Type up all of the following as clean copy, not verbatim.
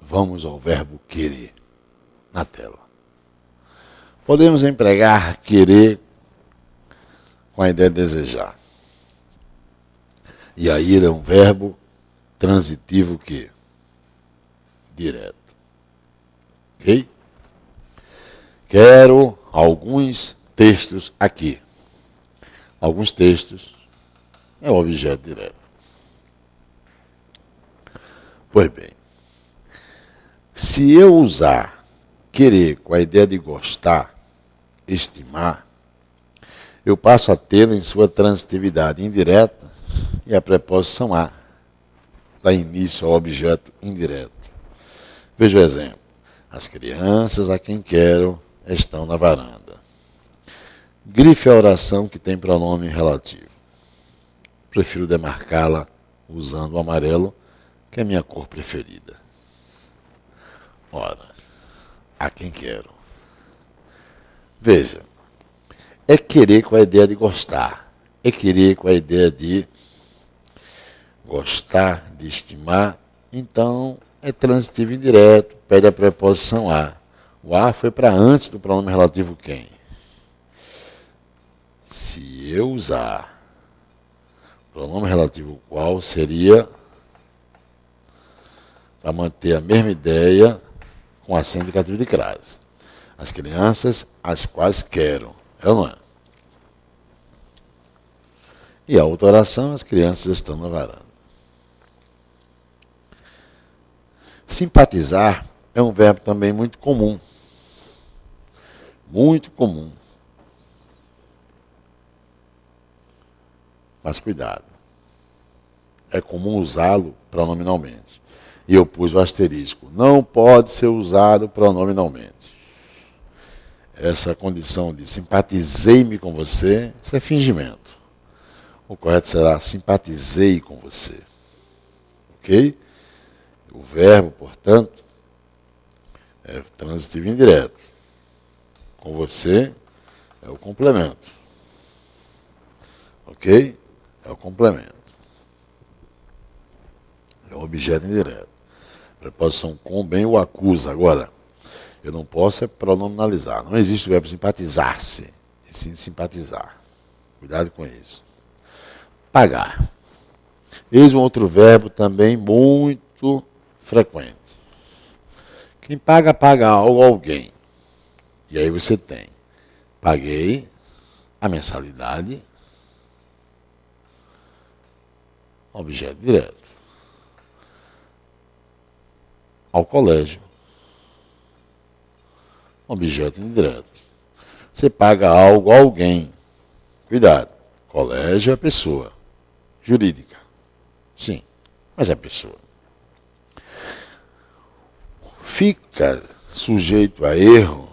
Vamos ao verbo querer na tela. Podemos empregar querer com a ideia de desejar. E aí é um verbo transitivo que? Direto. Ok? Quero alguns textos aqui. Alguns textos é o objeto direto. Pois bem, se eu usar querer com a ideia de gostar, estimar, eu passo a tê-lo em sua transitividade indireta e a preposição a dá início ao objeto indireto. Veja o exemplo. As crianças a quem quero estão na varanda. Grife a oração que tem pronome relativo. Prefiro demarcá-la usando o amarelo, que é a minha cor preferida. Ora, a quem quero. Veja, é querer com a ideia de gostar. É querer com a ideia de gostar, de estimar. Então, é transitivo indireto, pede a preposição a. O a foi para antes do pronome relativo quem. Se eu usar o pronome relativo qual, seria para manter a mesma ideia com acento indicativo de crase. As crianças as quais quero. É ou não é? E a outra oração, as crianças estão na varanda. Simpatizar é um verbo também muito comum. Muito comum. Mas cuidado. É comum usá-lo pronominalmente. E eu pus o asterisco. Não pode ser usado pronominalmente. Essa condição de simpatizei-me com você, isso é fingimento. O correto será simpatizei com você. Ok? O verbo, portanto, é transitivo indireto. Com você é o complemento. Ok? É o complemento. É o objeto indireto. Preposição com bem o acusa. Agora, eu não posso pronominalizar. Não existe o verbo simpatizar-se, e sim simpatizar. Cuidado com isso. Pagar. Eis um outro verbo também muito frequente. Quem paga, paga algo a alguém. E aí você tem, paguei a mensalidade, objeto direto, ao colégio, objeto indireto. Você paga algo a alguém. Cuidado, colégio é pessoa jurídica. Sim, mas é pessoa. Fica sujeito a erro,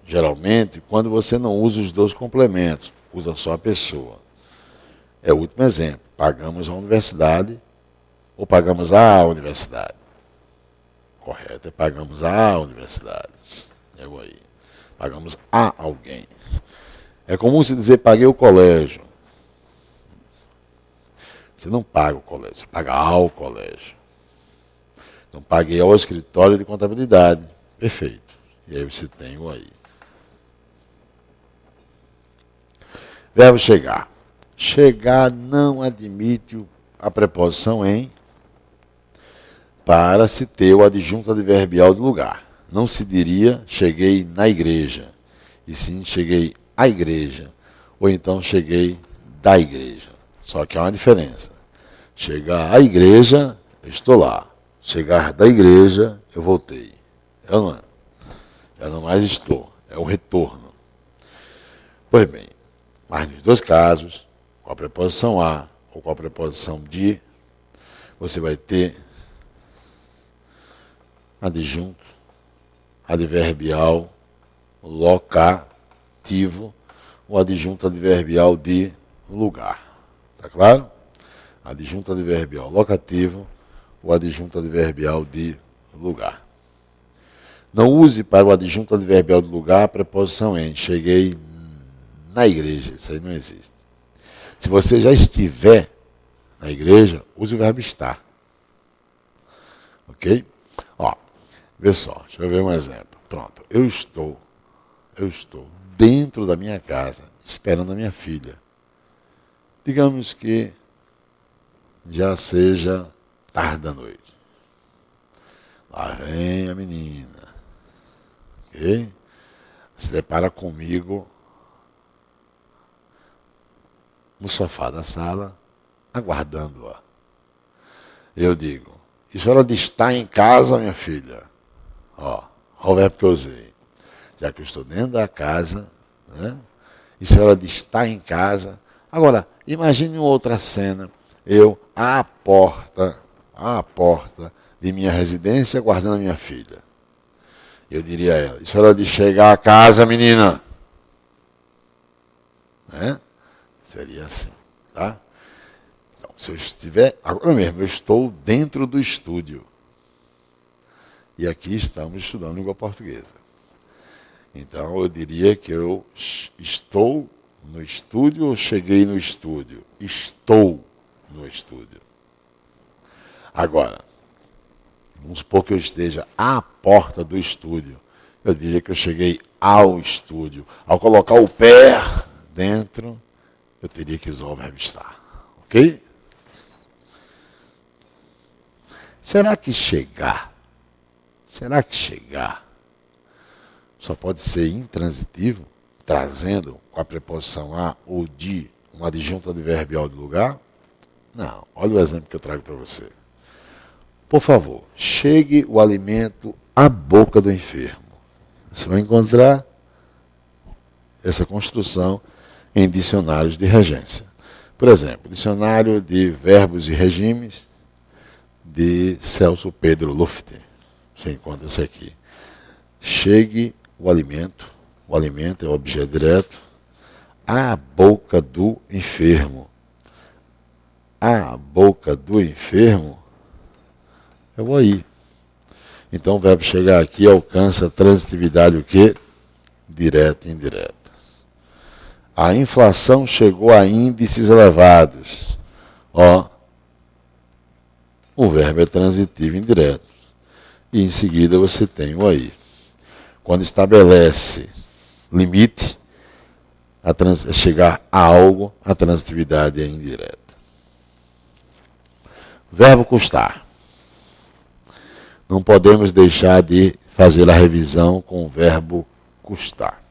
geralmente, quando você não usa os dois complementos, usa só a pessoa. É o último exemplo. Pagamos a universidade ou pagamos a universidade. Correto é pagamos a universidade. É aí. Pagamos a alguém. É comum se dizer paguei o colégio. Você não paga o colégio, você paga ao colégio. Então paguei ao escritório de contabilidade. Perfeito. E aí você tem o aí. Verbo chegar. Chegar não admite a preposição em para se ter o adjunto adverbial do lugar. Não se diria cheguei na igreja, e sim cheguei à igreja, ou então cheguei da igreja. Só que há uma diferença. Chegar à igreja, eu estou lá. Chegar da igreja, eu voltei. Eu não, eu não mais estou. É o retorno. Pois bem, mas nos dois casos, com a preposição a ou com a preposição de, você vai ter adjunto, adverbial, locativo, o adjunto adverbial de lugar. Tá claro? Adjunto adverbial locativo, o adjunto adverbial de lugar. Não use para o adjunto adverbial de lugar a preposição em. Cheguei na igreja. Isso aí não existe. Se você já estiver na igreja, use o verbo estar. Ok? Ó, Vê só, deixa eu ver um exemplo. Pronto, eu estou dentro da minha casa, esperando a minha filha. Digamos que já seja tarde da noite. Lá vem a menina, ok? Se depara comigo no sofá da sala, aguardando-a. Eu digo, isso é hora de estar em casa, minha filha. Ó o verbo que eu usei. Já que eu estou dentro da casa, né? Isso é hora de estar em casa. Agora, imagine uma outra cena. Eu à porta de minha residência, guardando a minha filha. Eu diria a ela, isso é hora de chegar a casa, menina. Né? Seria assim, tá? Então, se eu estiver, agora mesmo, eu estou dentro do estúdio. E aqui estamos estudando língua portuguesa. Então, eu diria que eu estou no estúdio ou cheguei no estúdio? Estou no estúdio. Agora, vamos supor que eu esteja à porta do estúdio. Eu diria que eu cheguei ao estúdio. Ao colocar o pé dentro, eu teria que usar o verbo estar. Ok? Será que chegar só pode ser intransitivo, trazendo com a preposição a ou de uma adjunta adverbial do lugar? Não. Olha o exemplo que eu trago para você. Por favor, chegue o alimento à boca do enfermo. Você vai encontrar essa construção em dicionários de regência. Por exemplo, dicionário de verbos e regimes de Celso Pedro Luft. Você encontra isso aqui. Chegue o alimento é o objeto direto, à boca do enfermo. À boca do enfermo é o aí. Então o verbo chegar aqui alcança a transitividade o quê? Direta e indireta. A inflação chegou a índices elevados. O verbo é transitivo indireto. E em seguida você tem o aí. Quando estabelece limite, chegar a algo, a transitividade é indireta. Verbo custar. Não podemos deixar de fazer a revisão com o verbo custar.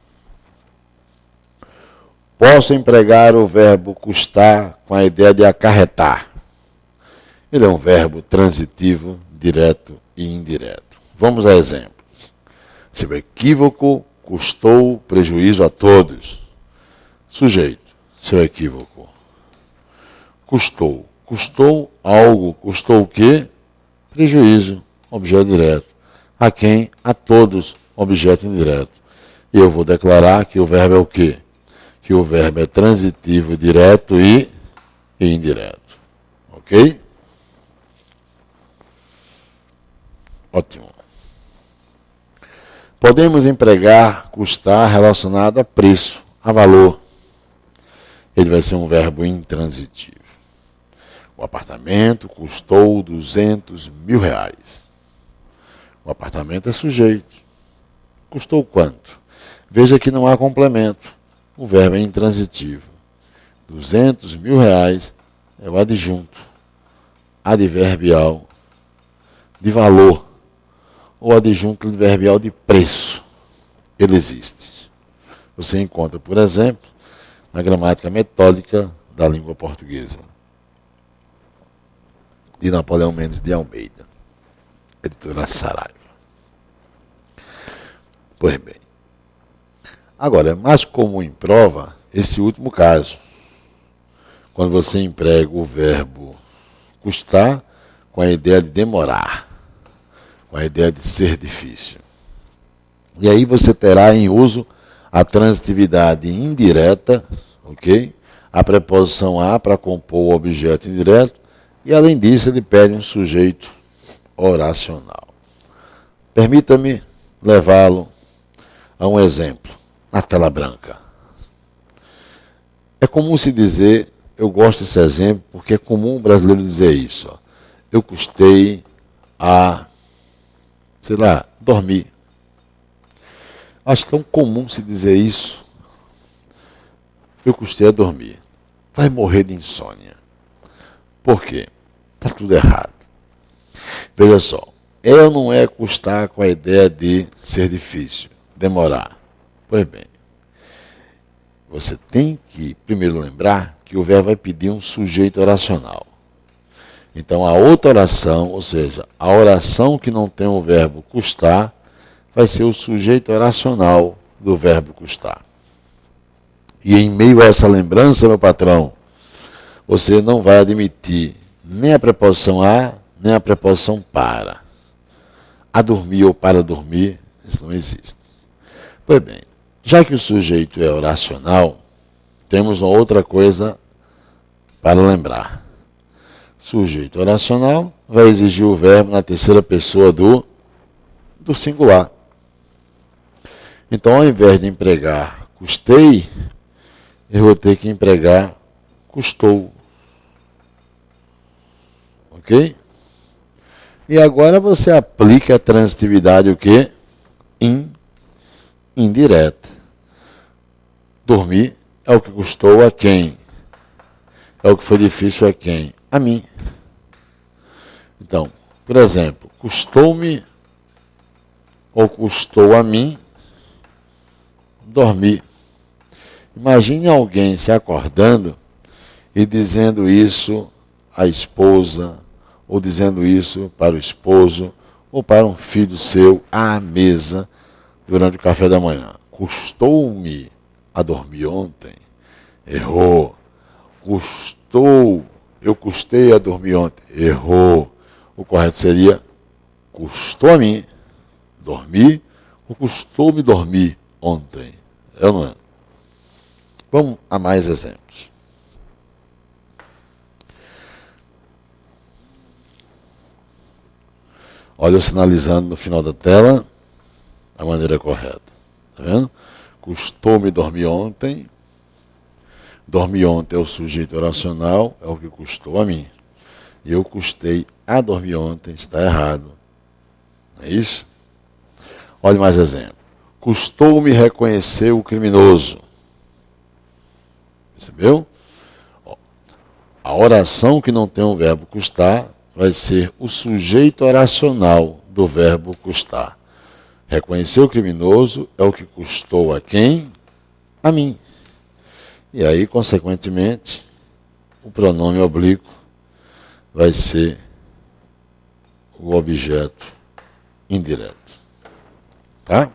Posso empregar o verbo custar com a ideia de acarretar. Ele é um verbo transitivo, direto e indireto. Vamos a exemplo. Seu equívoco custou prejuízo a todos. Sujeito, seu equívoco. Custou. Custou algo. Custou o quê? Prejuízo. Objeto direto. A quem? A todos. Objeto indireto. E eu vou declarar que o verbo é o quê? Que o verbo é transitivo, direto e indireto. Ok? Ótimo. Podemos empregar custar relacionado a preço, a valor. Ele vai ser um verbo intransitivo. O apartamento custou R$200.000. O apartamento é sujeito. Custou quanto? Veja que não há complemento. O verbo é intransitivo. R$200.000 é o adjunto adverbial de valor ou adjunto adverbial de preço. Ele existe. Você encontra, por exemplo, na gramática metódica da língua portuguesa, de Napoleão Mendes de Almeida, editora Saraiva. Pois bem. Agora, é mais comum em prova esse último caso, quando você emprega o verbo custar com a ideia de demorar, com a ideia de ser difícil. E aí você terá em uso a transitividade indireta, ok? A preposição a para compor o objeto indireto, e além disso ele pede um sujeito oracional. Permita-me levá-lo a um exemplo, na tela branca. É comum se dizer, eu gosto desse exemplo, porque é comum o brasileiro dizer isso. Eu custei a sei lá, dormir. Acho tão comum se dizer isso. Eu custei a dormir. Vai morrer de insônia. Por quê? Está tudo errado. Veja só, ou não é custar com a ideia de ser difícil, demorar. Pois bem, você tem que primeiro lembrar que o verbo vai pedir um sujeito oracional. Então a outra oração, ou seja, a oração que não tem o verbo custar, vai ser o sujeito oracional do verbo custar. E em meio a essa lembrança, meu patrão, você não vai admitir nem a preposição a, nem a preposição para. A dormir ou para dormir, isso não existe. Pois bem, já que o sujeito é oracional, temos uma outra coisa para lembrar. Sujeito oracional vai exigir o verbo na terceira pessoa do singular. Então, ao invés de empregar custei, eu vou ter que empregar custou. Ok? E agora você aplica a transitividade o quê? Indireta. Dormir é o que custou a quem? É o que foi difícil a quem? A mim. Então, por exemplo, custou-me ou custou a mim dormir. Imagine alguém se acordando e dizendo isso à esposa, ou dizendo isso para o esposo, ou para um filho seu à mesa durante o café da manhã. Custou-me a dormir ontem. Errou. Eu custei a dormir ontem. Errou. O correto seria, custou a mim dormir, ou custou-me dormir ontem. É ou não é? Vamos a mais exemplos. Olha eu sinalizando no final da tela a maneira correta. Está vendo? Custou-me dormir ontem. Dormir ontem é o sujeito oracional, é o que custou a mim. E eu custei a dormir ontem, está errado. Não é isso? Olha mais exemplo. Custou-me reconhecer o criminoso. Percebeu? A oração que não tem o verbo custar vai ser o sujeito oracional do verbo custar. Reconhecer o criminoso é o que custou a quem? A mim. E aí, consequentemente, o pronome oblíquo vai ser o objeto indireto. Tá?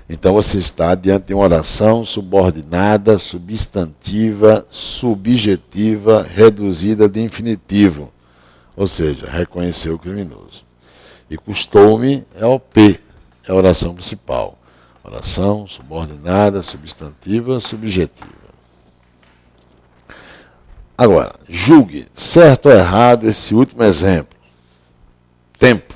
Então você está diante de uma oração subordinada, substantiva, subjetiva, reduzida de infinitivo. Ou seja, reconhecer o criminoso. E custou-me é o P, é a oração principal. Oração subordinada, substantiva, subjetiva. Agora, julgue certo ou errado esse último exemplo. Tempo.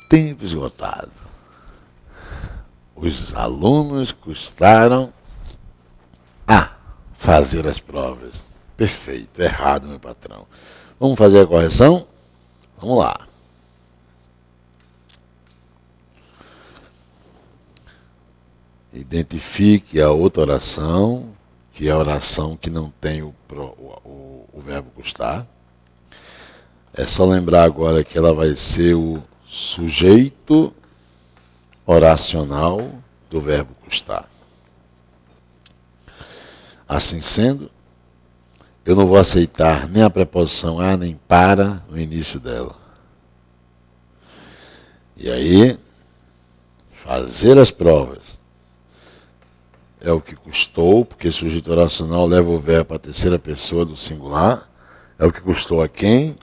Tempo esgotado. Os alunos custaram a fazer as provas. Perfeito, errado, meu patrão. Vamos fazer a correção? Vamos lá. Identifique a outra oração, que é a oração que não tem o verbo custar. É só lembrar agora que ela vai ser o sujeito oracional do verbo custar. Assim sendo, eu não vou aceitar nem a preposição a nem para no início dela. E aí, fazer as provas é o que custou, porque sujeito oracional leva o verbo para a terceira pessoa do singular. É o que custou a quem?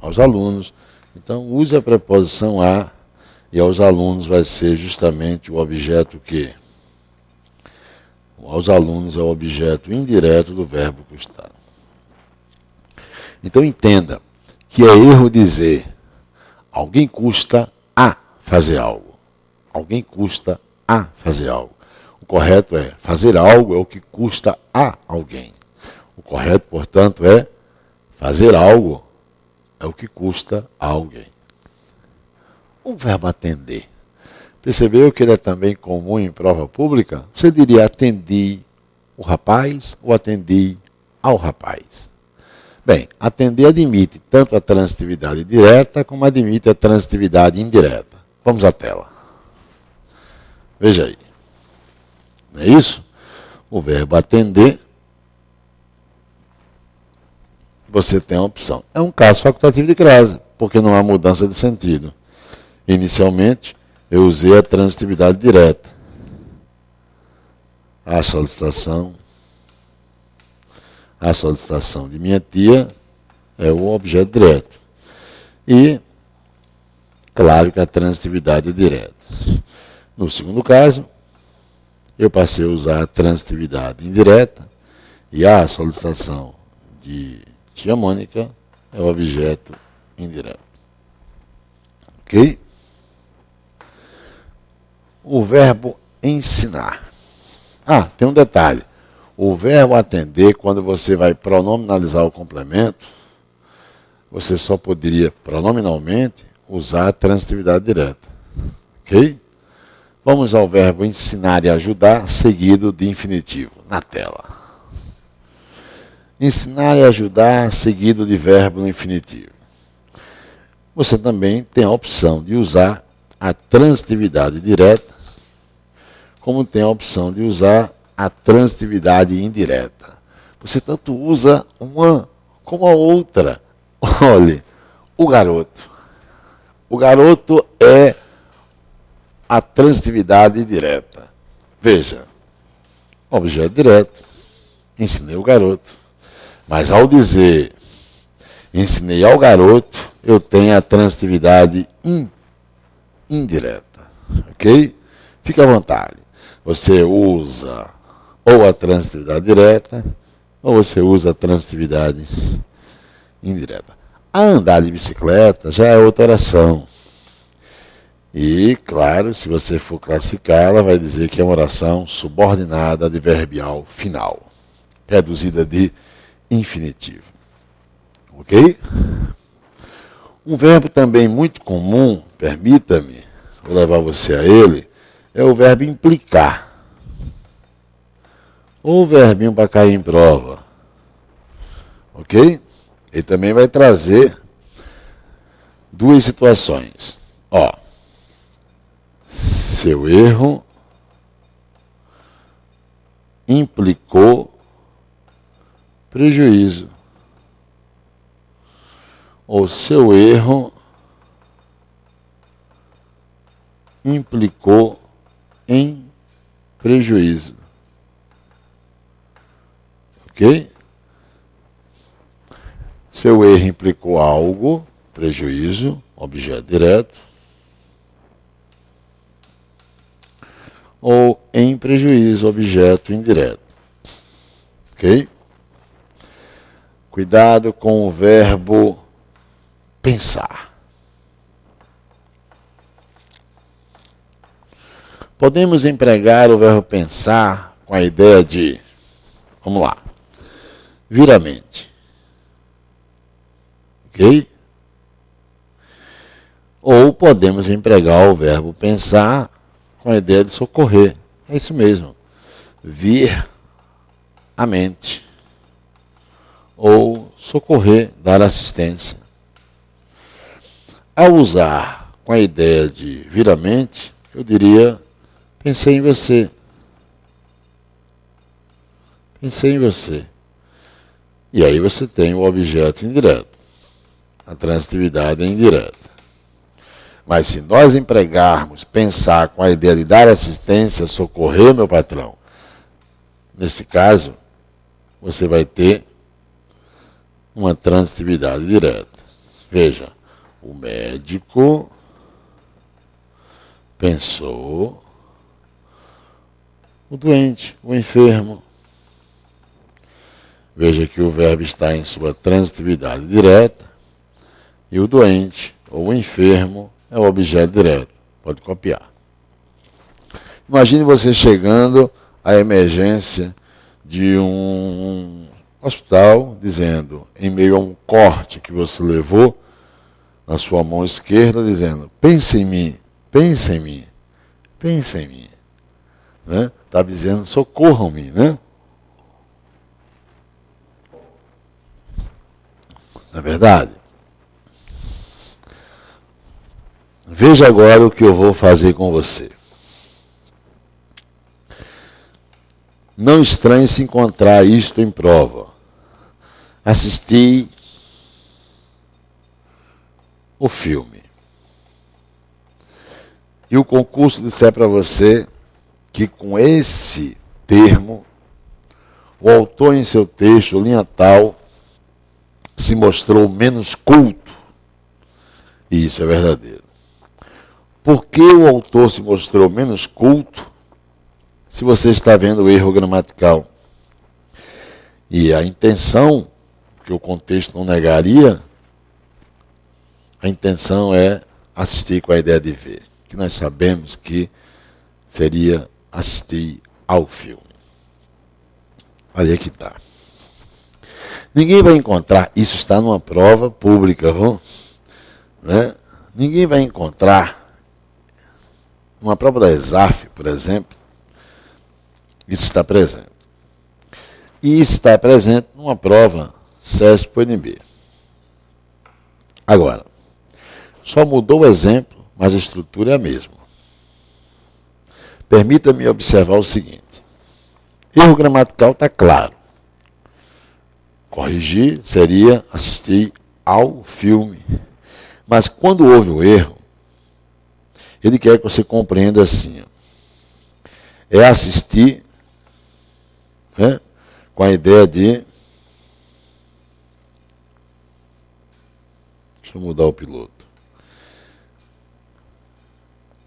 Aos alunos. Então, use a preposição a, e aos alunos vai ser justamente o objeto que? Aos alunos é o objeto indireto do verbo custar. Então, entenda que é erro dizer alguém custa a fazer algo. Alguém custa a fazer algo. O correto é fazer algo é o que custa a alguém. O correto, portanto, é fazer algo é o que custa a alguém. O verbo atender. Percebeu que ele é também comum em prova pública? Você diria atendi o rapaz ou atendi ao rapaz? Bem, atender admite tanto a transitividade direta como admite a transitividade indireta. Vamos à tela. Veja aí. Não é isso? O verbo atender, você tem a opção. É um caso facultativo de crase, porque não há mudança de sentido. Inicialmente, eu usei a transitividade direta. A solicitação de minha tia é o objeto direto. E, claro que a transitividade é direta. No segundo caso, eu passei a usar a transitividade indireta e a solicitação de tia Mônica é o objeto indireto. Ok? O verbo ensinar. Tem um detalhe. O verbo atender, quando você vai pronominalizar o complemento, você só poderia, pronominalmente, usar a transitividade direta. Ok? Vamos ao verbo ensinar e ajudar, seguido de infinitivo, na tela. Ensinar e ajudar, seguido de verbo no infinitivo. Você também tem a opção de usar a transitividade direta, como tem a opção de usar a transitividade indireta. Você tanto usa uma como a outra. Olhe, o garoto. O garoto é a transitividade direta. Veja, objeto direto, ensinei o garoto. Mas ao dizer ensinei ao garoto, eu tenho a transitividade indireta. Ok? Fique à vontade. Você usa ou a transitividade direta, ou você usa a transitividade indireta. A andar de bicicleta já é outra oração. E, claro, se você for classificar, ela vai dizer que é uma oração subordinada adverbial final, reduzida de infinitivo. Ok? Um verbo também muito comum, permita-me, vou levar você a ele, é o verbo implicar. Ou o verbinho para cair em prova. Ok? Ele também vai trazer duas situações. Seu erro implicou prejuízo. Ou seu erro implicou em prejuízo. Ok? Seu erro implicou algo, prejuízo, objeto direto. Ou em prejuízo, objeto indireto. Ok? Cuidado com o verbo pensar. Podemos empregar o verbo pensar com a ideia de, vamos lá, vir à mente. Ok? Ou podemos empregar o verbo pensar com a ideia de socorrer. É isso mesmo. Vir à mente. Ou socorrer, dar assistência. Ao usar com a ideia de vir à mente, eu diria, pensei em você. Pensei em você. E aí você tem o objeto indireto. A transitividade é indireta. Mas se nós empregarmos pensar com a ideia de dar assistência, socorrer, meu patrão, nesse caso, você vai ter uma transitividade direta. Veja, o médico pensou, o doente, o enfermo. Veja que o verbo está em sua transitividade direta e o doente ou o enfermo é o objeto direto. Pode copiar. Imagine você chegando à emergência de um hospital, dizendo, em meio a um corte que você levou na sua mão esquerda, dizendo, pense em mim, pense em mim, pense em mim. Né? Está dizendo, socorram-me, né? Não é verdade? Veja agora o que eu vou fazer com você. Não estranhe se encontrar isto em prova. Assisti o filme. E o concurso disser para você que com esse termo, o autor em seu texto, linha tal, se mostrou menos culto. E isso é verdadeiro. Por que o autor se mostrou menos culto se você está vendo o erro gramatical? E a intenção, que o contexto não negaria, a intenção é assistir com a ideia de ver. Que nós sabemos que seria assistir ao filme. Aí é que está. Ninguém vai encontrar, isso está numa prova pública, né? Ninguém vai encontrar, numa prova da ESAF, por exemplo, isso está presente. E isso está presente numa prova CESP-UNB. Agora, só mudou o exemplo, mas a estrutura é a mesma. Permita-me observar o seguinte. Erro gramatical está claro. Corrigir seria assistir ao filme. Mas quando houve o erro, ele quer que você compreenda assim. É assistir, né, com a ideia de... Deixa eu mudar o piloto.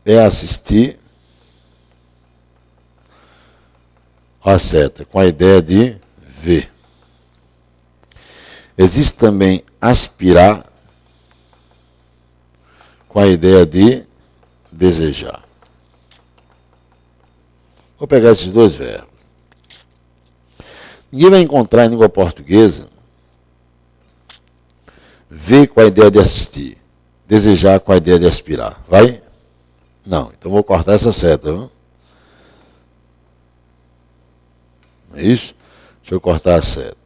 É assistir a seta, com a ideia de ver. Existe também aspirar, com a ideia de desejar. Vou pegar esses dois verbos. Ninguém vai encontrar em língua portuguesa ver com a ideia de assistir, desejar com a ideia de aspirar. Vai? Não. Então vou cortar essa seta. Viu? Não é isso? Deixa eu cortar a seta.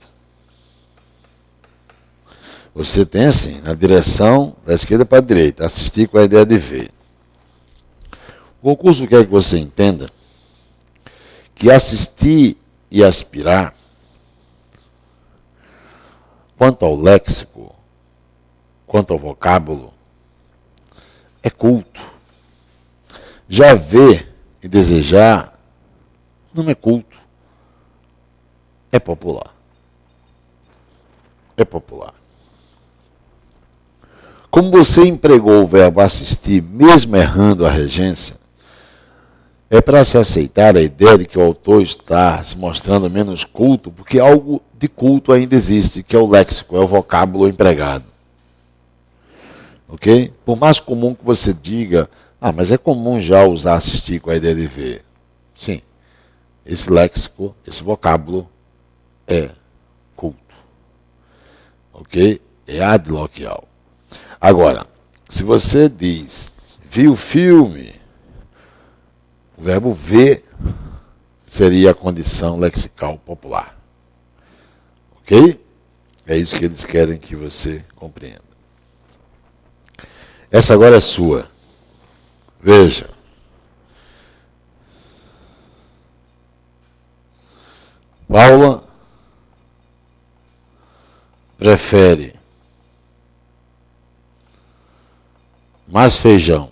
Você tem assim, na direção da esquerda para a direita, assistir com a ideia de ver. O concurso quer que você entenda que assistir e aspirar, quanto ao léxico, quanto ao vocábulo, é culto. Já ver e desejar não é culto. É popular. É popular. Como você empregou o verbo assistir, mesmo errando a regência, é para se aceitar a ideia de que o autor está se mostrando menos culto, porque algo de culto ainda existe, que é o léxico, é o vocábulo empregado. Ok? Por mais comum que você diga, mas é comum já usar assistir com a ideia de ver. Sim, esse léxico, esse vocábulo é culto. Ok? É adloquial. Agora, se você diz, viu o filme, o verbo ver seria a condição lexical popular. Ok? É isso que eles querem que você compreenda. Essa agora é sua. Veja. Paula prefere mais feijão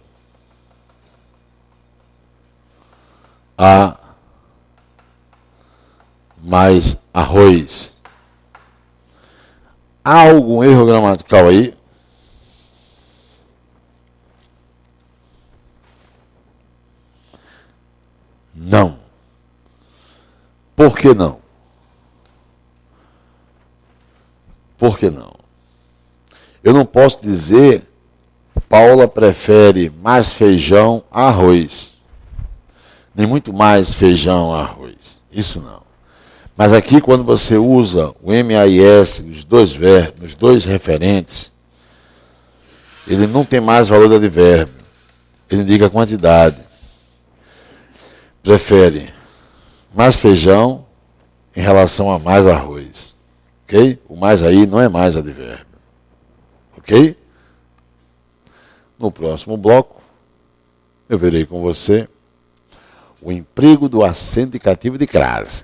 a mais arroz. Há algum erro gramatical aí? Não. Por que não? Por que não? Eu não posso dizer Paula prefere mais feijão a arroz. Nem muito mais feijão a arroz. Isso não. Mas aqui, quando você usa o MAIS nos dois referentes, ele não tem mais valor de advérbio. Ele indica a quantidade. Prefere mais feijão em relação a mais arroz. Ok? O mais aí não é mais advérbio. Ok? No próximo bloco, eu verei com você o emprego do acento indicativo de crase.